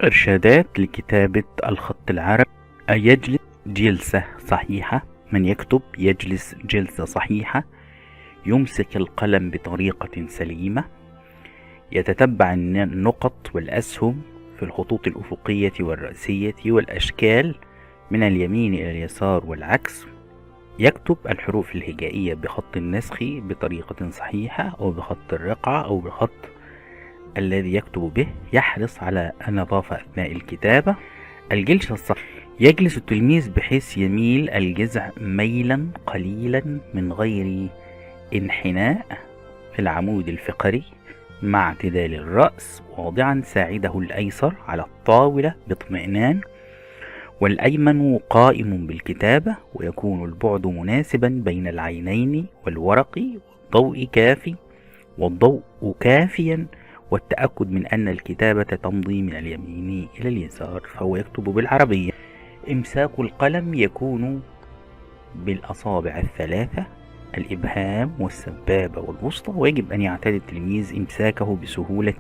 إرشادات لكتابة الخط العربي. يجلس جلسة صحيحة. من يكتب يجلس جلسة صحيحة، يمسك القلم بطريقة سليمة، يتتبع النقط والأسهم في الخطوط الأفقية والرأسية والأشكال من اليمين إلى اليسار والعكس، يكتب الحروف الهجائية بخط النسخ بطريقة صحيحة أو بخط الرقعة أو بخط الذي يكتب به، يحرص على النظافة أثناء الكتابة. الجلسة الصح، يجلس التلميذ بحيث يميل الجذع ميلا قليلا من غير انحناء في العمود الفقري، مع اعتدال الرأس، واضعا ساعده الأيسر على الطاولة باطمئنان والأيمن قائم بالكتابة، ويكون البعد مناسبا بين العينين والورق، والضوء كافيا، والتأكد من أن الكتابة تمضي من اليمين إلى اليسار، فهو يكتب بالعربية. إمساك القلم يكون بالأصابع الثلاثة، الإبهام والسبابة والوسطى، ويجب أن يعتاد التلميذ إمساكه بسهولة